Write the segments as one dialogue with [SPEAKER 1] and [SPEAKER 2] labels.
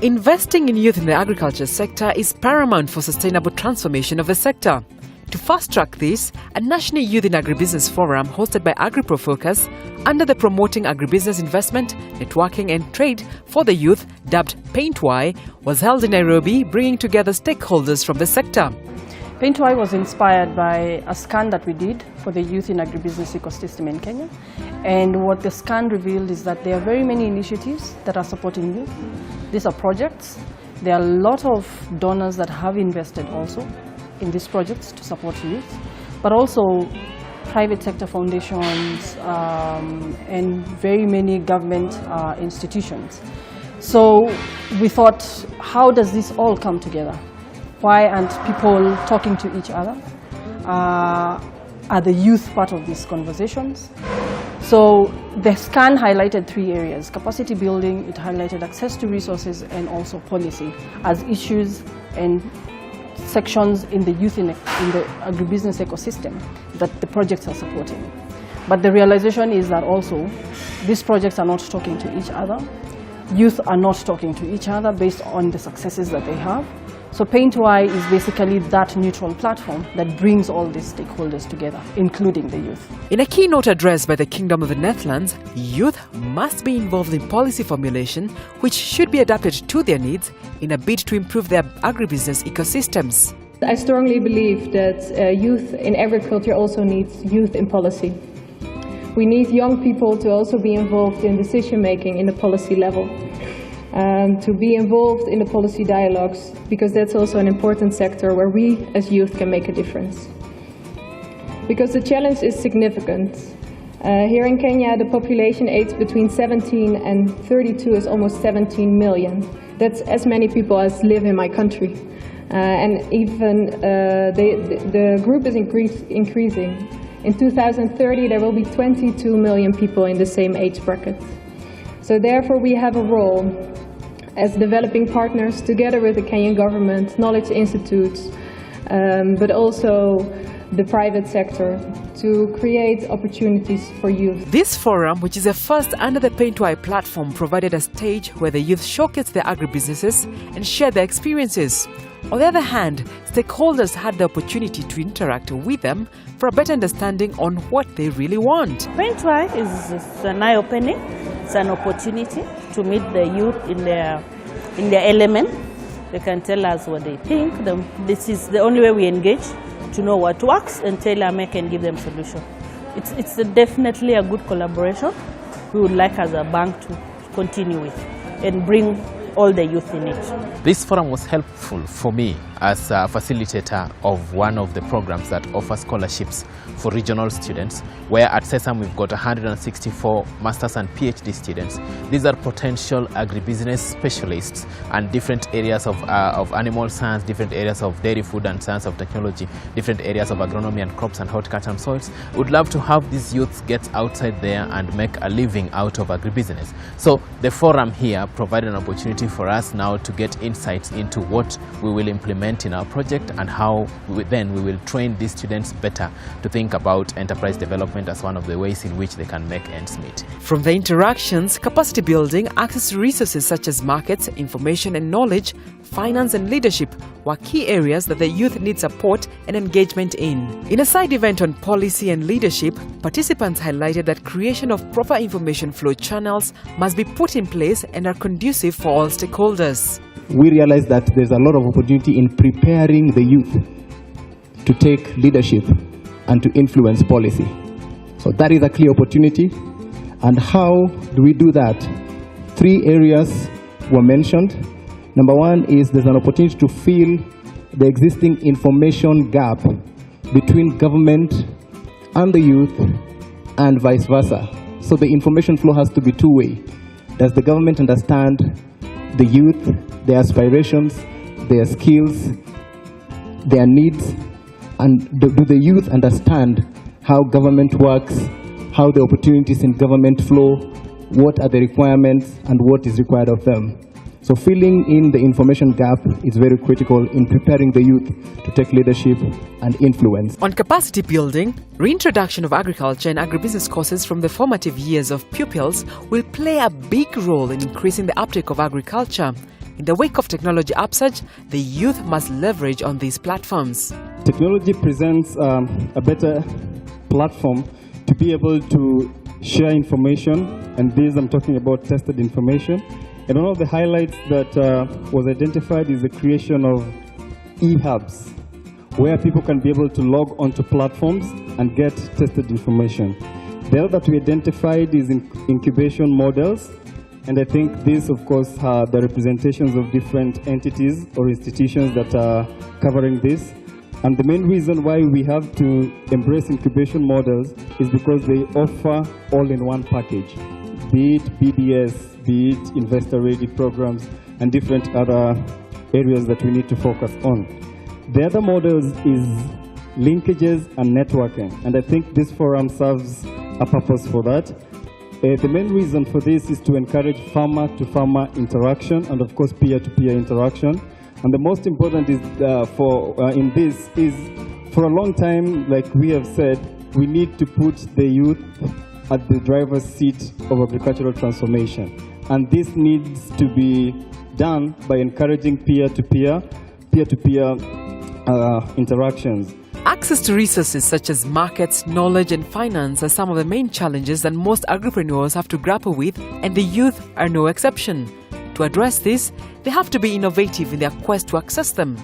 [SPEAKER 1] Investing in youth in the agriculture sector is paramount for sustainable transformation of the sector. To fast-track this, a National Youth in Agribusiness Forum hosted by AgriProFocus under the Promoting Agribusiness Investment, Networking and Trade for the Youth, dubbed PaintY, was held in Nairobi, bringing together stakeholders from the sector.
[SPEAKER 2] PaintY was inspired by a scan that we did for the youth in agribusiness ecosystem in Kenya. And what the scan revealed is that there are very many initiatives that are supporting youth. These are projects. There are a lot of donors that have invested also in these projects to support youth, but also private sector foundations and very many government institutions. So we thought, how does this all come together? Why aren't people talking to each other? Are the youth part of these conversations? So the scan highlighted three areas: capacity building, it highlighted access to resources, and also policy as issues and sections in the youth in the agribusiness ecosystem that the projects are supporting. But the realization is that also these projects are not talking to each other. Youth are not talking to each other based on the successes that they have. So PaintY is basically that neutral platform that brings all these stakeholders together, including the youth.
[SPEAKER 1] In a keynote address by the Kingdom of the Netherlands, youth must be involved in policy formulation, which should be adapted to their needs in a bid to improve their agribusiness ecosystems.
[SPEAKER 3] I strongly believe that youth in agriculture also needs youth in policy. We need young people to also be involved in decision making in the policy level. To be involved in the policy dialogues, because that's also an important sector where we as youth can make a difference. Because the challenge is significant. Here in Kenya, the population age between 17 and 32 is almost 17 million. That's as many people as live in my country. And even the group is increasing. In 2030, there will be 22 million people in the same age bracket. So therefore, we have a role as developing partners together with the Kenyan government, knowledge institutes, but also the private sector to create opportunities for youth.
[SPEAKER 1] This forum, which is a first under the PaintY platform, provided a stage where the youth showcased their agribusinesses and shared their experiences. On the other hand, stakeholders had the opportunity to interact with them for a better understanding on what they really want.
[SPEAKER 4] PaintY is an eye-opening. It's an opportunity to meet the youth in their element. They can tell us what they think. This is the only way we engage, to know what works and tailor-make and give them solutions. It's definitely a good collaboration we would like as a bank to continue with and bring all the youth in it.
[SPEAKER 5] This forum was helpful for me as a facilitator of one of the programs that offers scholarships for regional students, where at SESAM we've got 164 Masters and PhD students. These are potential agribusiness specialists and different areas of animal science, different areas of dairy food and science of technology, different areas of agronomy and crops and horticulture and soils. Would love to have these youths get outside there and make a living out of agribusiness. So the forum here provided an opportunity for us now to get insights into what we will implement in our project and how we will train these students better to think about enterprise development as one of the ways in which they can make ends meet.
[SPEAKER 1] From the interactions, capacity building, access to resources such as markets, information and knowledge, finance and leadership were key areas that the youth need support and engagement in. In a side event on policy and leadership, participants highlighted that creation of proper information flow channels must be put in place and are conducive for all stakeholders.
[SPEAKER 6] We realize that there's a lot of opportunity in preparing the youth to take leadership and to influence policy. So that is a clear opportunity. And how do we do that? Three areas were mentioned. Number one is there's an opportunity to fill the existing information gap between government and the youth and vice versa. So the information flow has to be two-way. Does the government understand the youth, their aspirations, their skills, their needs, and do the youth understand how government works, how the opportunities in government flow, what are the requirements, and what is required of them. So filling in the information gap is very critical in preparing the youth to take leadership and influence.
[SPEAKER 1] On capacity building, reintroduction of agriculture and agribusiness courses from the formative years of pupils will play a big role in increasing the uptake of agriculture. In the wake of technology upsurge, the youth must leverage on these platforms.
[SPEAKER 6] Technology presents a better platform to be able to share information, and this I'm talking about tested information. And one of the highlights that was identified is the creation of e-hubs, where people can be able to log onto platforms and get tested information. The other that we identified is incubation models, and I think these, of course, are the representations of different entities or institutions that are covering this. And the main reason why we have to embrace incubation models is because they offer all-in-one package, be it BDS, be it investor-ready programs, and different other areas that we need to focus on. The other models is linkages and networking, and I think this forum serves a purpose for that. The main reason for this is to encourage farmer-to-farmer interaction and, of course, peer-to-peer interaction. And the most important is in this is, for a long time, like we have said, we need to put the youth at the driver's seat of agricultural transformation. And this needs to be done by encouraging peer-to-peer interactions.
[SPEAKER 1] Access to resources such as markets, knowledge and finance are some of the main challenges that most agripreneurs have to grapple with, and the youth are no exception. To address this, they have to be innovative in their quest to access them.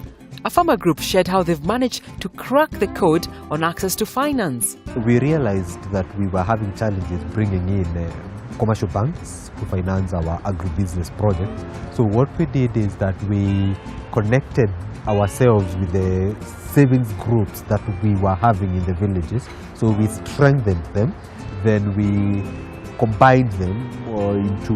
[SPEAKER 1] A farmer group shared how they've managed to crack the code on access to finance.
[SPEAKER 7] We realized that we were having challenges bringing in commercial banks to finance our agribusiness project. So what we did is that we connected ourselves with the savings groups that we were having in the villages. So we strengthened them, then we combined them into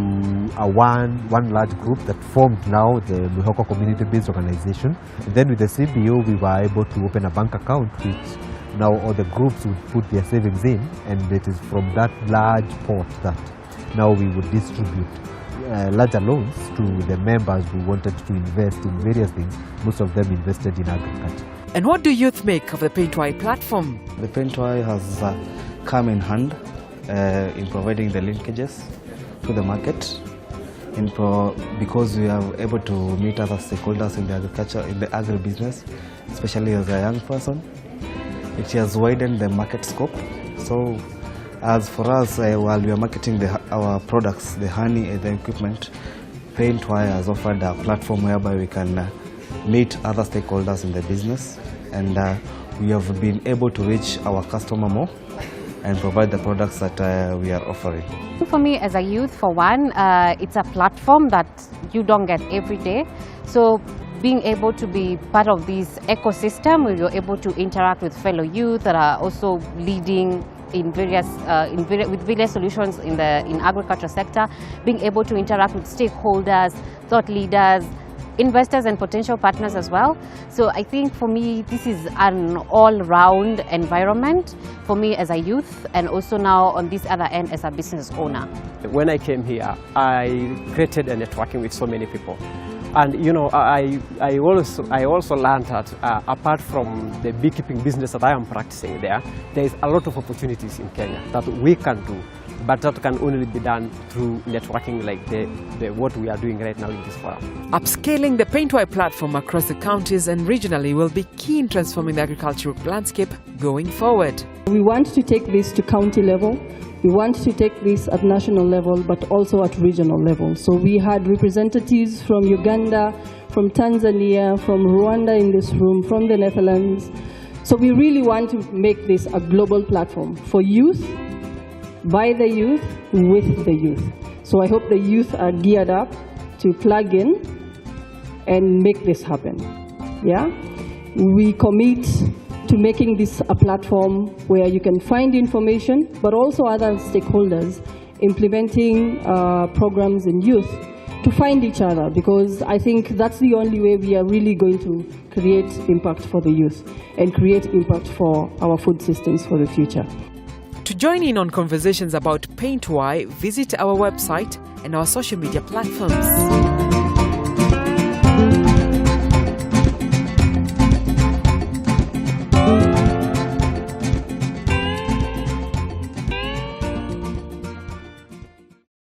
[SPEAKER 7] a one large group that formed now the Muhoko community-based organization. And then with the CBO, we were able to open a bank account which now all the groups would put their savings in, and it is from that large pot that now we would distribute larger loans to the members who wanted to invest in various things. Most of them invested in agriculture.
[SPEAKER 1] And what do youth make of the Paintwhy platform?
[SPEAKER 8] The Paintwhy has come in hand in providing the linkages to the market, because we are able to meet other stakeholders in the agriculture, in the agribusiness, especially as a young person. It has widened the market scope. So as for us, while we are marketing our products, the honey and the equipment, Paintwhy has offered a platform whereby we can meet other stakeholders in the business, and we have been able to reach our customer more and provide the products that we are offering.
[SPEAKER 9] For me as a youth, for one, it's a platform that you don't get every day. So being able to be part of this ecosystem where you're able to interact with fellow youth that are also leading in with various solutions in agriculture sector, being able to interact with stakeholders, thought leaders, investors and potential partners as well. So I think for me this is an all-round environment for me as a youth, and also now on this other end as a business owner.
[SPEAKER 10] When I came here, I created a networking with so many people. And you know, I also learned that apart from the beekeeping business that I am practicing there is a lot of opportunities in Kenya that we can do, but that can only be done through networking like what we are doing right now in this forum.
[SPEAKER 1] Upscaling the Paintwhy platform across the counties and regionally will be key in transforming the agricultural landscape going forward.
[SPEAKER 2] We want to take this to county level. We want to take this at national level, but also at regional level. So we had representatives from Uganda, from Tanzania, from Rwanda in this room, from the Netherlands. So we really want to make this a global platform for youth, by the youth, with the youth. So I hope the youth are geared up to plug in and make this happen. Yeah? We commit to making this a platform where you can find information, but also other stakeholders implementing programs in youth to find each other, because I think that's the only way we are really going to create impact for the youth and create impact for our food systems for the future.
[SPEAKER 1] To join in on conversations about Paintwhy, visit our website and our social media platforms.